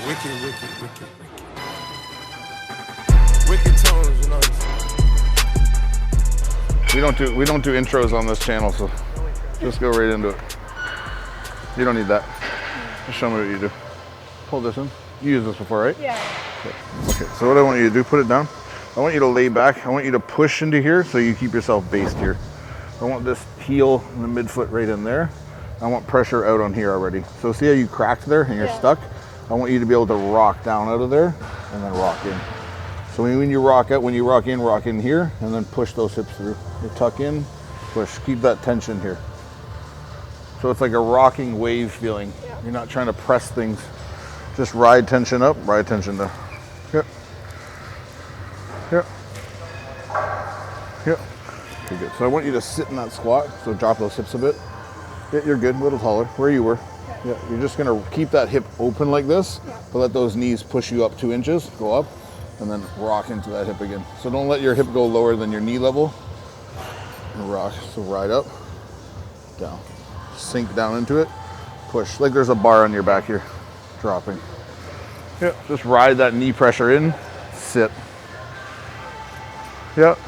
Wicked, wicked, wicked, wicked. Wicked tones, you know. We don't do intros on this channel, so just go right into it. You don't need that. Just show me what you do. Pull this in. You used this before, right? Yeah. Okay, so what I want you to do, put it down. I want you to lay back. I want you to push into here so you keep yourself based here. I want this heel and the midfoot right in there. I want pressure out on here already. So see how you cracked there and you're stuck? I want you to be able to rock down out of there and then rock in. So when you rock out, when you rock in here and then push those hips through. You tuck in, push, keep that tension here. So it's like a rocking wave feeling. You're not trying to press things. Just ride tension up, ride tension down. Yep. Yep. Yep. Okay, good. So I want you to sit in that squat. So drop those hips a bit. Yeah, you're good, a little taller, where you were. Yeah, you're just gonna keep that hip open like this, but let those knees push you up 2 inches, go up, and then rock into that hip again. So don't let your hip go lower than your knee level. And rock, so ride up, down. Sink down into it, push. Like there's a bar on your back here, dropping. Yeah, just ride that knee pressure in, sit. Yep.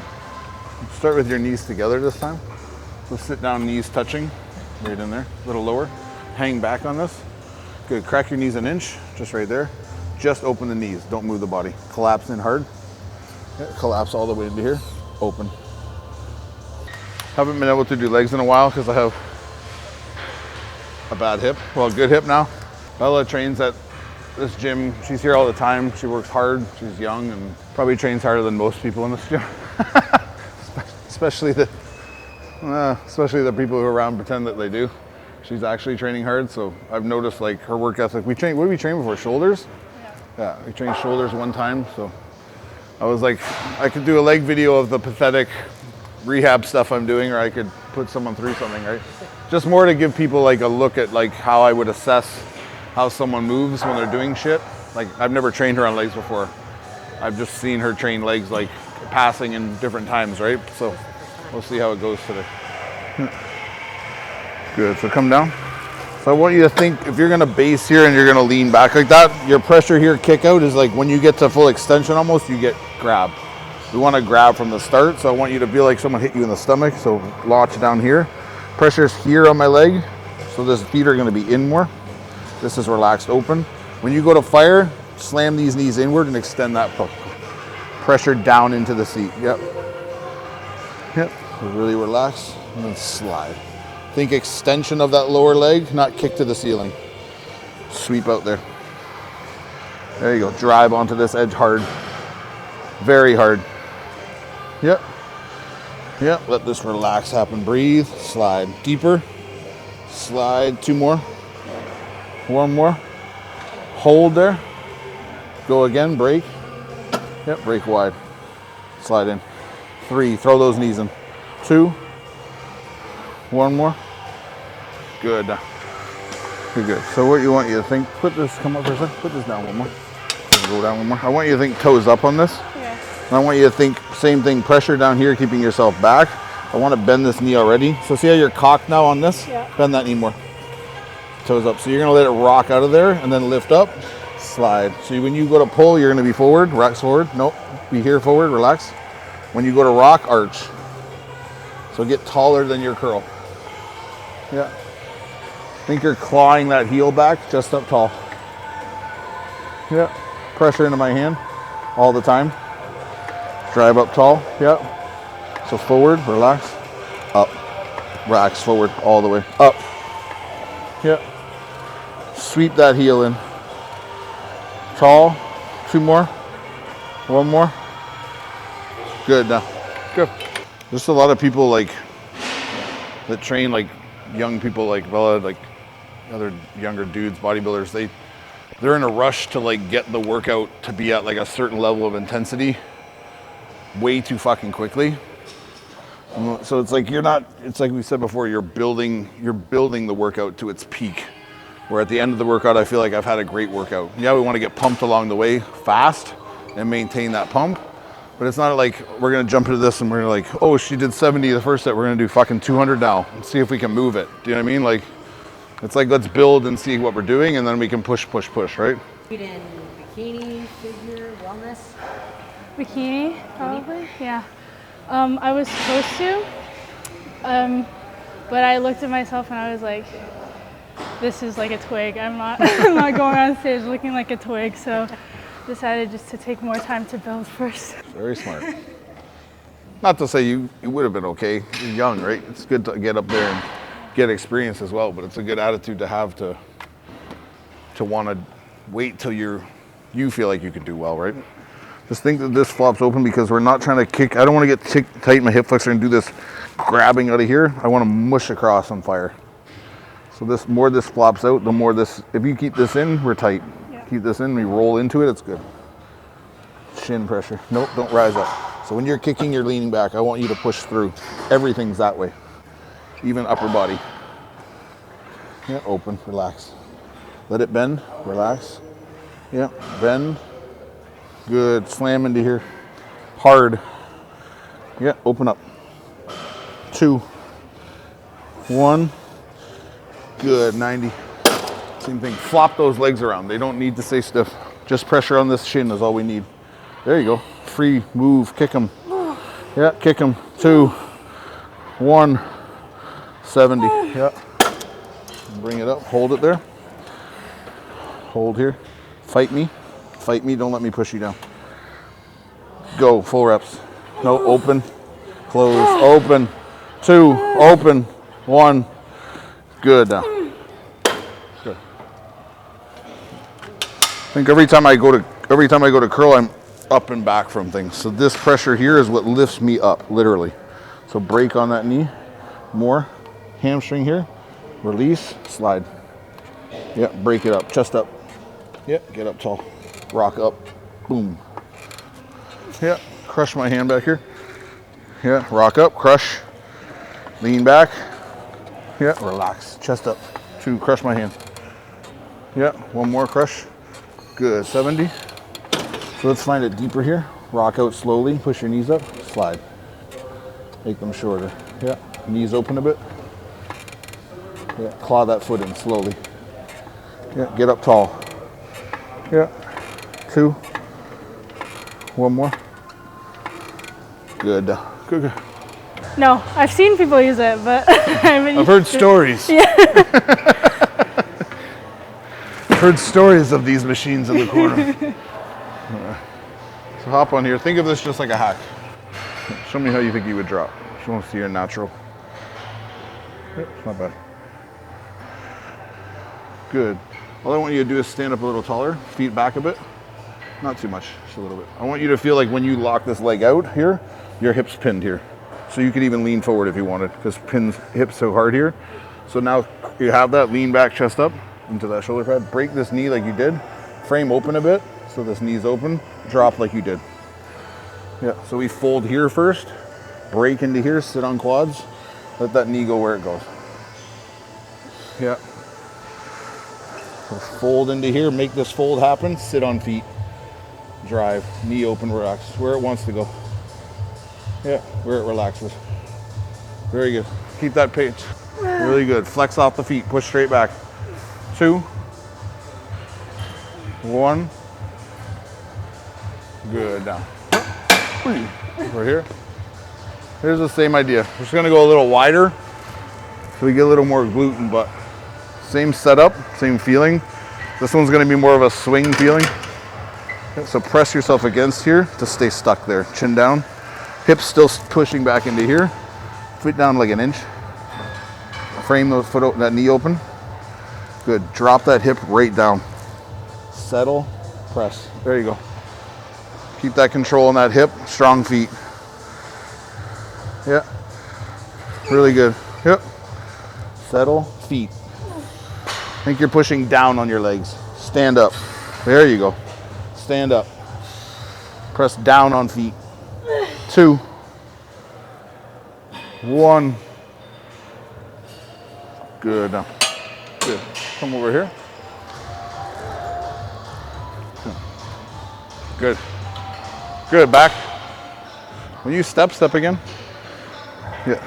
Start with your knees together this time. So sit down, knees touching, right in there, a little lower. Hang back on this. Good, crack your knees an inch, just right there. Just open the knees, don't move the body. Collapse in hard. Yeah, collapse all the way into here, open. Haven't been able to do legs in a while because I have a bad hip. Well, good hip now. Bella trains at this gym. She's here all the time. She works hard. She's young and probably trains harder than most people in this gym. especially the people who are around pretend that they do. She's actually training hard. So I've noticed like her work ethic. What did we train before? Shoulders? Yeah, we trained shoulders one time. So I was like, I could do a leg video of the pathetic rehab stuff I'm doing, or I could put someone through something, right? Just more to give people like a look at like how I would assess how someone moves when they're doing shit. Like I've never trained her on legs before. I've just seen her train legs like passing in different times, right? So we'll see how it goes today. Good, so come down. So I want you to think, if you're gonna base here and you're gonna lean back like that, your pressure here, kick out, is like when you get to full extension almost, you get grab. We wanna grab from the start, so I want you to feel like someone hit you in the stomach, so latch down here. Pressure's here on my leg, so these feet are gonna be in more. This is relaxed open. When you go to fire, slam these knees inward and extend that pressure down into the seat. Yep. Yep, so really relax and then slide. Think extension of that lower leg, not kick to the ceiling. Sweep out there. There you go, drive onto this edge hard. Very hard. Yep. Yep, let this relax happen. Breathe, slide. Deeper, slide. 2 more. 1 more. Hold there. Go again, break. Yep, break wide. Slide in. 3, throw those knees in. 2. 1 more. Good. Good, good. So what you want you to think, come up for a second, put this down 1 more. Go down 1 more. I want you to think toes up on this. Yeah. And I want you to think same thing, pressure down here, keeping yourself back. I want to bend this knee already. So see how you're cocked now on this? Yeah. Bend that knee more. Toes up. So you're going to let it rock out of there and then lift up, slide. So when you go to pull, you're going to be forward, relax forward. Nope, be here forward, relax. When you go to rock, arch. So get taller than your curl. Yeah. Think you're clawing that heel back, just up tall. Yeah. Pressure into my hand all the time. Drive up tall. Yep. So forward, relax, up, relax, forward, all the way, up. Yep. Sweep that heel in. Tall. 2 more. 1 more. Good now. Good. There's a lot of people like that train like young people like Bella, like other younger dudes, bodybuilders. They're in a rush to like get the workout to be at like a certain level of intensity way too fucking quickly. So it's like it's like we said before, you're building the workout to its peak. Where at the end of the workout, I feel like I've had a great workout. Yeah, we want to get pumped along the way fast and maintain that pump. But it's not like we're gonna jump into this and we're like, oh, she did 70 the first set, we're gonna do fucking 200 now and see if we can move it. Do you know what I mean? Like, it's like, let's build and see what we're doing and then we can push, right? In bikini, figure, wellness? Bikini, probably, yeah. I was supposed to, but I looked at myself and I was like, this is like a twig. I'm not, I'm not going on stage looking like a twig, so decided just to take more time to build first. Very smart. Not to say you would have been okay. You're young, right? It's good to get up there and get experience as well, but it's a good attitude to have to want to wait till you feel like you can do well, right? Just think that this flops open because we're not trying to kick. I don't want to get tight in my hip flexor and do this grabbing out of here. I want to mush across on fire. So this more this flops out, the more this, if you keep this in, we're tight. Yeah. Keep this in, we roll into it, it's good. Shin pressure. Nope, don't rise up. So when you're kicking, you're leaning back. I want you to push through. Everything's that way. Even upper body. Yeah, open, relax. Let it bend, relax. Yeah, bend. Good, slam into here. Hard. Yeah, open up. 2, 1. Good, 90. Same thing, flop those legs around. They don't need to stay stiff. Just pressure on this shin is all we need. There you go. Free, move, kick them. Yeah, kick them. 2, 1, 70. Yeah. Bring it up, hold it there. Hold here. Fight me. Fight me, don't let me push you down. Go, full reps. No, open, close, open. 2, open, 1. Good, down. Good. I think every time I go to curl, I'm up and back from things. So this pressure here is what lifts me up, literally. So break on that knee, more. Hamstring here, release, slide. Yeah, break it up, chest up. Yeah, get up tall. Rock up, boom. Yeah, crush my hand back here. Yeah, rock up, crush. Lean back. Yeah, relax, chest up. 2, crush my hand. Yeah, one more, crush. Good, 70. So let's find it deeper here. Rock out slowly, push your knees up, slide. Make them shorter. Yeah, knees open a bit. Yeah, claw that foot in slowly. Yeah, get up tall. Yeah, 2. 1 more. Good. Good. No, I've seen people use it, but I haven't I've heard stories. Yeah. I've heard stories of these machines in the corner. So hop on here. Think of this just like a hack. Show me how you think you would drop. Just want to see your natural. Yep, it's not bad. Good. All I want you to do is stand up a little taller, feet back a bit. Not too much, just a little bit. I want you to feel like when you lock this leg out here, your hip's pinned here. So you could even lean forward if you wanted, because pins hips so hard here. So now you have that, lean back, chest up into that shoulder pad. Break this knee like you did. Frame open a bit, so this knee's open. Drop like you did. Yeah, so we fold here first, break into here, sit on quads. Let that knee go where it goes. Yeah. So fold into here, make this fold happen, sit on feet. Drive, knee open, relax, where it wants to go. Yeah, where it relaxes. Very good. Keep that pace. Really good. Flex off the feet, push straight back. 2, 1. Good, down. Over here. Here's the same idea. We're just gonna go a little wider so we get a little more glute and butt. Same setup, same feeling. This one's gonna be more of a swing feeling. So press yourself against here to stay stuck there. Chin down. Hips still pushing back into here. Foot down like an inch. Frame those foot, that knee open. Good. Drop that hip right down. Settle, press. There you go. Keep that control on that hip. Strong feet. Yeah. Really good. Yep. Settle, feet. Think you're pushing down on your legs. Stand up. There you go. Stand up. Press down on feet. 2, 1. Good. Now. Good. Come over here. Good. Good. Back. When you step again. Yeah.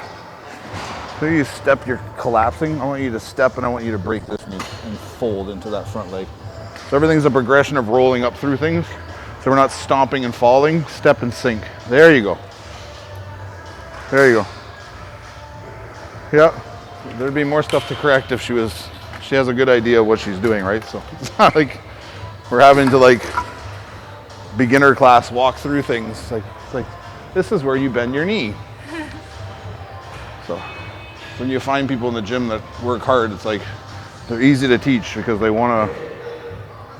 When you step, you're collapsing. I want you to step and I want you to break this knee and fold into that front leg. So everything's a progression of rolling up through things. So we're not stomping and falling, step and sink. There you go. There you go. Yeah, there'd be more stuff to correct if she has a good idea of what she's doing, right? So it's not like we're having to like beginner class walk through things. It's like this is where you bend your knee. So when you find people in the gym that work hard, it's like they're easy to teach because they want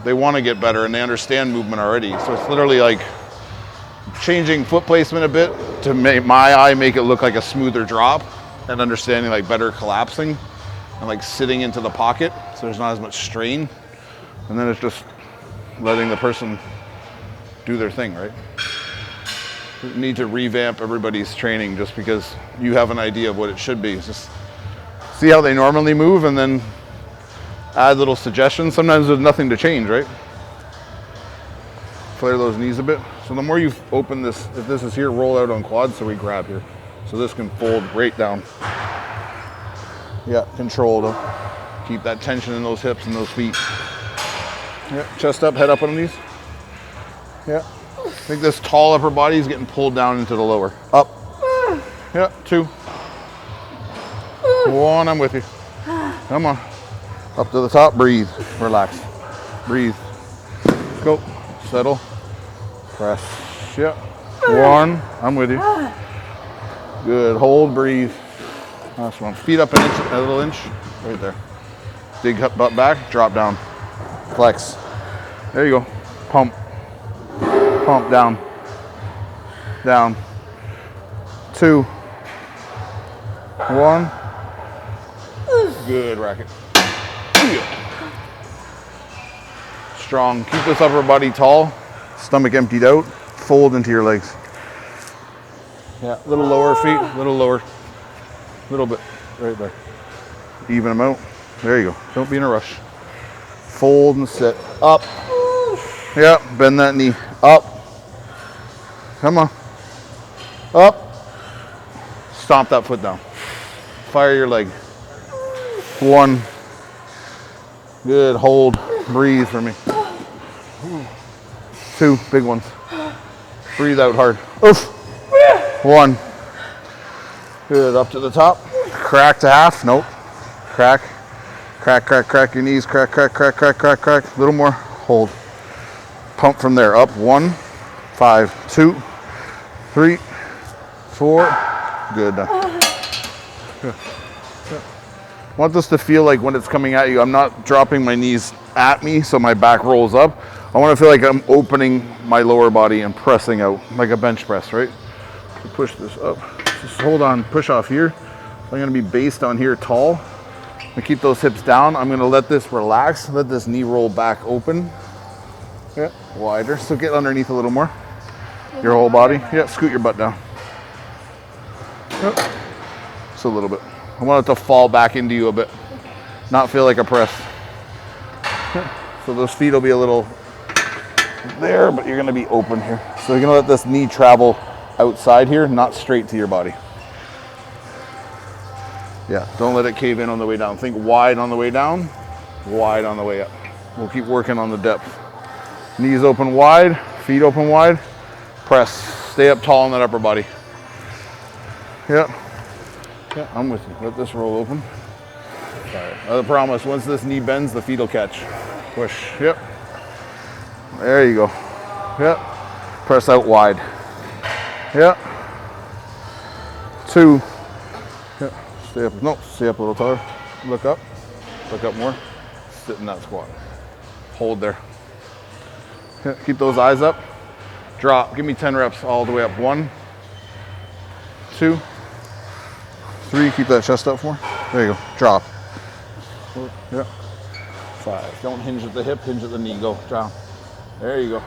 to get better and they understand movement already. So it's literally like changing foot placement a bit to make it look like a smoother drop, and understanding like better collapsing and like sitting into the pocket so there's not as much strain. And then it's just letting the person do their thing, right? We need to revamp everybody's training just because you have an idea of what it should be. It's just see how they normally move and then add little suggestions. Sometimes there's nothing to change, right? Flare those knees a bit. So the more you open this, if this is here, roll out on quad, so we grab here. So this can fold right down. Yeah, control them. Keep that tension in those hips and those feet. Yeah, chest up, head up on the knees. Yeah. I think this tall upper body is getting pulled down into the lower. Up. Yeah, 2. 1, I'm with you. Come on. Up to the top, breathe, relax. Breathe. Go. Settle. Press. Yeah. 1, I'm with you. Good, hold, breathe. Last one. Feet up an inch, a little inch. Right there. Dig butt back, drop down. Flex. There you go. Pump. Pump, down. Down. 2. 1. Good, racket. Strong. Keep this upper body tall. Stomach emptied out. Fold into your legs. Yeah, a little lower feet, a little lower. Little bit. Right there. Even them out. There you go. Don't be in a rush. Fold and sit. Up. Yeah, bend that knee. Up. Come on. Up. Stomp that foot down. Fire your leg. 1. Good. Hold. Breathe for me. 2. Big ones. Breathe out hard. Oof. 1. Good. Up to the top. Crack to half. Nope. Crack. Crack, crack, crack your knees. Crack, crack, crack, crack, crack, crack. A little more. Hold. Pump from there. Up. 1. 5. 2. 3. 4. Good. Good. I want this to feel like when it's coming at you, I'm not dropping my knees at me so my back rolls up. I want to feel like I'm opening my lower body and pressing out like a bench press, right? So push this up. Just hold on, push off here. I'm going to be based on here tall. And keep those hips down. I'm going to let this relax, let this knee roll back open. Yeah, wider. So get underneath a little more. Your whole body. Yeah, scoot your butt down. Yep. Just a little bit. I want it to fall back into you a bit, not feel like a press. So those feet will be a little there, but you're gonna be open here. So you're gonna let this knee travel outside here, not straight to your body. Yeah, don't let it cave in on the way down. Think wide on the way down, wide on the way up. We'll keep working on the depth. Knees open wide, feet open wide, press. Stay up tall in that upper body. Yep. Yeah, I'm with you. Let this roll open. All right. I promise, once this knee bends, the feet will catch. Push. Yep. There you go. Yep. Press out wide. Yep. 2. Yep. Stay up. No, stay up a little taller. Look up. Look up more. Sit in that squat. Hold there. Yep. Keep those eyes up. Drop. Give me 10 reps all the way up. 1, 2, 3, keep that chest up for me. There you go. Drop. 4, yeah. 5. Don't hinge at the hip, hinge at the knee. Go. Down. There you go.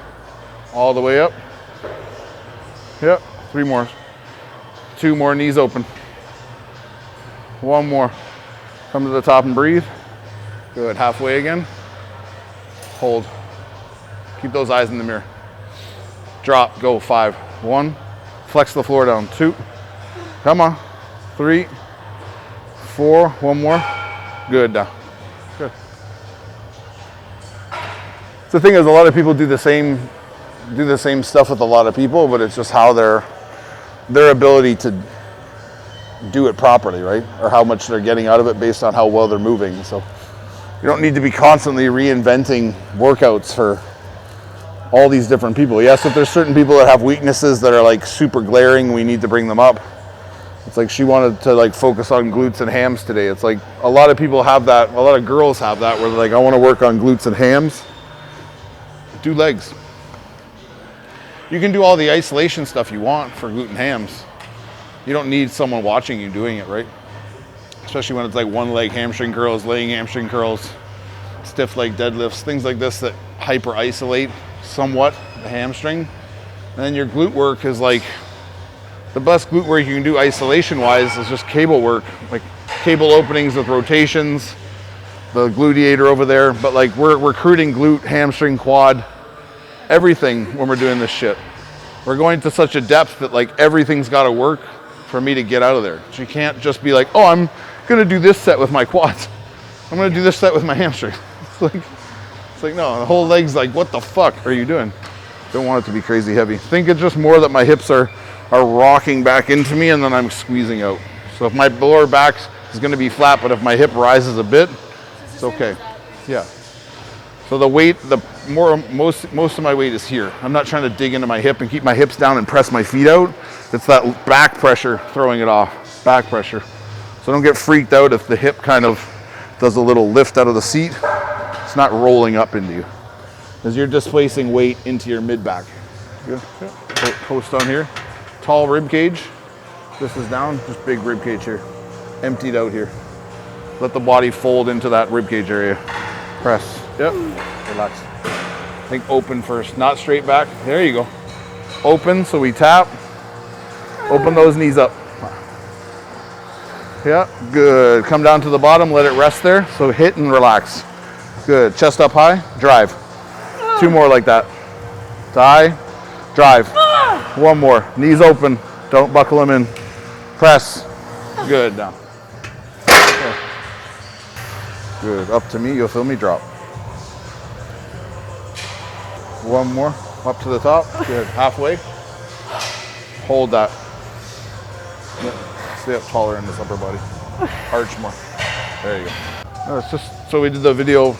All the way up. Yep. 3 more. 2 more. Knees open. 1 more. Come to the top and breathe. Good. Halfway again. Hold. Keep those eyes in the mirror. Drop. Go. 5. 1. Flex the floor down. 2. Come on. 3, 4, 1 more. Good. Down. Good. the thing is, a lot of people do the same stuff with a lot of people, but it's just how their ability to do it properly, right? Or how much they're getting out of it based on how well they're moving. So you don't need to be constantly reinventing workouts for all these different people. Yes, if there's certain people that have weaknesses that are like super glaring, we need to bring them up. It's like she wanted to like focus on glutes and hams today. It's like a lot of people have that, a lot of girls have that, where they're like, I want to work on glutes and hams. Do legs. You can do all the isolation stuff you want for glute and hams. You don't need someone watching you doing it, right? Especially when it's like one leg hamstring curls, laying hamstring curls, stiff leg deadlifts, things like this that hyper isolate somewhat the hamstring. And then your glute work is like, the best glute work you can do isolation wise is just cable work, like cable openings with rotations, the gluteator over there. But like we're recruiting glute, hamstring, quad, everything when we're doing this shit. We're going to such a depth that like everything's got to work for me to get out of there. So you can't just be like, oh, I'm gonna do this set with my quads. I'm gonna do this set with my hamstring. It's like no, the whole leg's like, what the fuck are you doing? Don't want it to be crazy heavy. Think it's just more that my hips are rocking back into me and then I'm squeezing out. So if my lower back is gonna be flat, but if my hip rises a bit, it's okay. Yeah. So the weight, most of my weight is here. I'm not trying to dig into my hip and keep my hips down and press my feet out. It's that back pressure throwing it off, back pressure. So don't get freaked out if the hip kind of does a little lift out of the seat. It's not rolling up into you, because you're displacing weight into your mid back. Good. Post on here. Tall rib cage. This is down, just big rib cage here. Emptied out here. Let the body fold into that rib cage area. Press. Yep. Relax. Think open first, not straight back. There you go. Open, so we tap. Open those knees up. Yeah, good. Come down to the bottom, let it rest there. So hit and relax. Good. Chest up high, drive. 2 more like that. Die, drive. 1 more. Knees open. Don't buckle them in. Press. Good. Down. Okay. Good. Up to me. You'll feel me drop. 1 more. Up to the top. Good. Halfway. Hold that. Stay up taller in this upper body. Arch more. There you go. No, it's just so we did the video.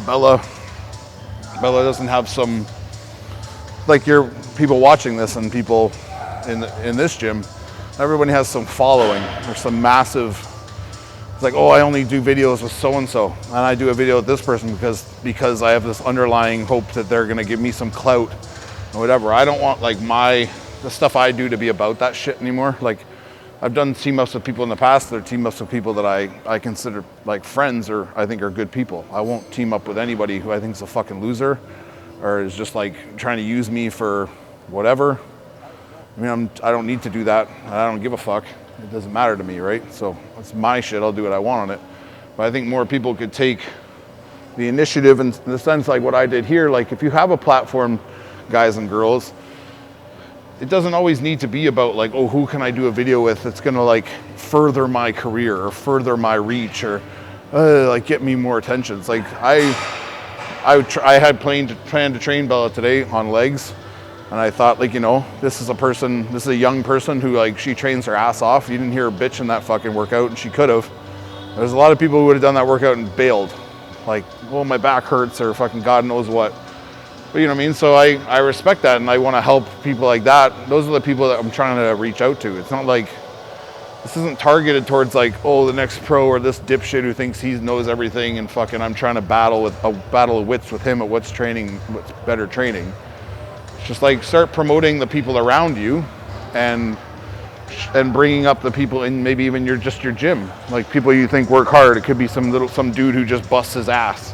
Bella doesn't have some, like your people watching this and people in this gym, everybody has some following or some massive, it's like, oh, I only do videos with so-and-so and I do a video with this person because I have this underlying hope that they're gonna give me some clout or whatever. I don't want like the stuff I do to be about that shit anymore. Like I've done team ups with people in the past. They're team ups with people that I consider like friends or I think are good people. I won't team up with anybody who I think is a fucking loser or is just like trying to use me for whatever. I mean, I don't need to do that. I don't give a fuck. It doesn't matter to me, right? So it's my shit. I'll do what I want on it. But I think more people could take the initiative in the sense like what I did here. Like if you have a platform, guys and girls, it doesn't always need to be about like, oh, who can I do a video with that's gonna like further my career or further my reach or like get me more attention. It's like I had planned to train Bella today on legs, and I thought like, you know, this is a young person who like she trains her ass off. You didn't hear her bitch in that fucking workout, and she could have. There's a lot of people who would have done that workout and bailed, like, well, my back hurts or fucking God knows what. But you know what I mean? So I respect that, and I want to help people like that. Those are the people that I'm trying to reach out to. It's not like, this isn't targeted towards like, oh, the next pro or this dipshit who thinks he knows everything and fucking I'm trying to battle of wits with him at what's better training. It's just like start promoting the people around you and bringing up the people in maybe even your gym. Like people you think work hard. It could be some dude who just busts his ass.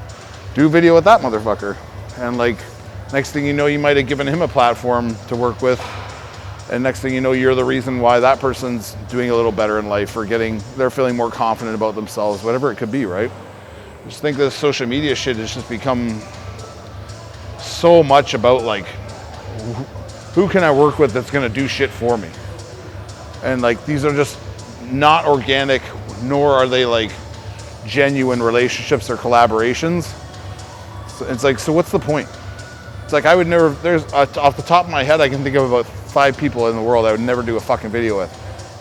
Do a video with that motherfucker. And like, next thing you know, you might have given him a platform to work with. And next thing you know, you're the reason why that person's doing a little better in life or they're feeling more confident about themselves, whatever it could be, right? I just think this social media shit has just become so much about like, who can I work with that's gonna do shit for me? And like, these are just not organic, nor are they like genuine relationships or collaborations. So it's like, so what's the point? It's like I would never, there's off the top of my head, I can think of about 5 people in the world I would never do a fucking video with.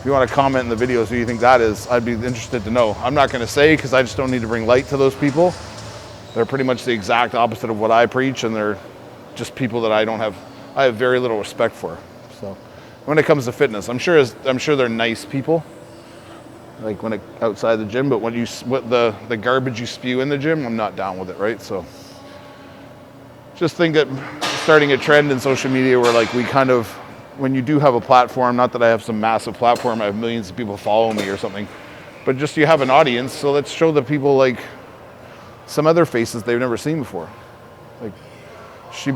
If you want to comment in the videos who you think that is, I'd be interested to know. I'm not going to say because I just don't need to bring light to those people. They're pretty much the exact opposite of what I preach, and they're just people that I have very little respect for. So when it comes to fitness, I'm sure they're nice people, like outside the gym, but what the garbage you spew in the gym, I'm not down with it, right? So just think that starting a trend in social media where like we kind of, when you do have a platform, not that I have some massive platform, I have millions of people following me or something, but just you have an audience, so let's show the people like some other faces they've never seen before. Like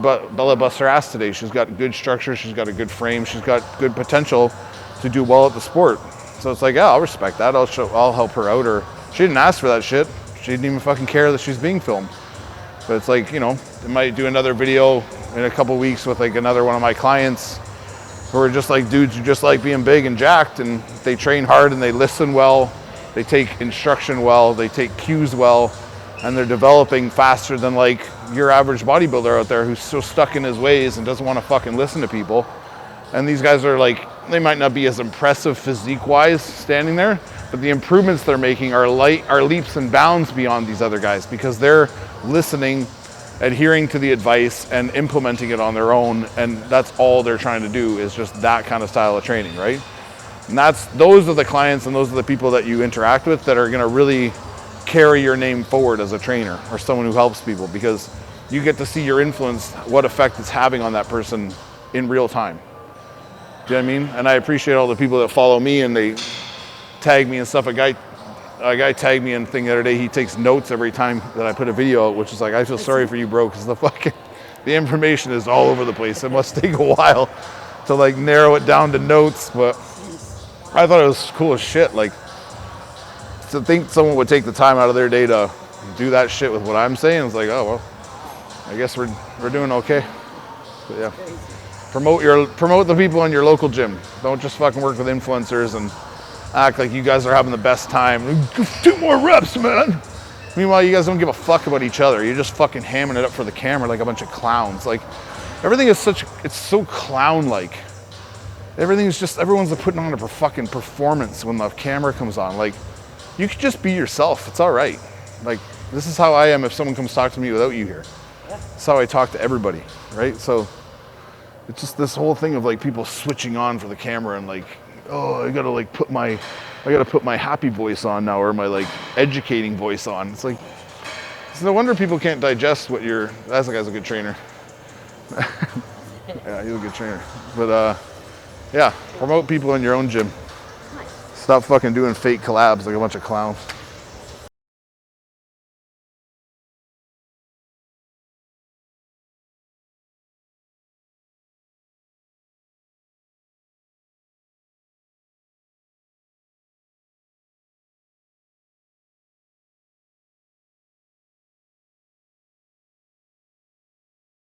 Bella busts her ass today. She's got good structure, she's got a good frame, she's got good potential to do well at the sport. So it's like, yeah, I'll respect that. I'll help her out. Or she didn't ask for that shit. She didn't even fucking care that she's being filmed. But it's like, you know, I might do another video in a couple weeks with like another one of my clients who are just like dudes who just like being big and jacked, and they train hard and they listen well, they take instruction well, they take cues well, and they're developing faster than like your average bodybuilder out there who's so stuck in his ways and doesn't want to fucking listen to people. And these guys are like, they might not be as impressive physique-wise standing there, but the improvements they're making are leaps and bounds beyond these other guys because they're listening, adhering to the advice, and implementing it on their own. And that's all they're trying to do is just that kind of style of training, right? And those are the clients and those are the people that you interact with that are going to really carry your name forward as a trainer or someone who helps people, because you get to see your influence, what effect it's having on that person in real time. Do you know what I mean? And I appreciate all the people that follow me and they tag me and stuff. A guy tagged me in a thing the other day. He takes notes every time that I put a video out, which is like, I feel sorry for you, bro, because the information is all over the place. It must take a while to like narrow it down to notes, but I thought it was cool as shit. Like, to think someone would take the time out of their day to do that shit with what I'm saying, it's like, oh well, I guess we're doing okay. But yeah, promote the people in your local gym. Don't just fucking work with influencers and act like you guys are having the best time. 2 more reps, man. Meanwhile, you guys don't give a fuck about each other. You're just fucking hamming it up for the camera like a bunch of clowns. Like, everything is it's so clown-like. Everyone's putting on a fucking performance when the camera comes on. Like, you could just be yourself. It's all right. Like, this is how I am if someone comes talk to me without you here. That's how I talk to everybody, right? So it's just this whole thing of like people switching on for the camera and like, oh, I gotta put my happy voice on now, or my like educating voice on. It's like, it's no wonder people can't digest what that guy's a good trainer. Yeah, he's a good trainer. But yeah, promote people in your own gym. Stop fucking doing fake collabs like a bunch of clowns.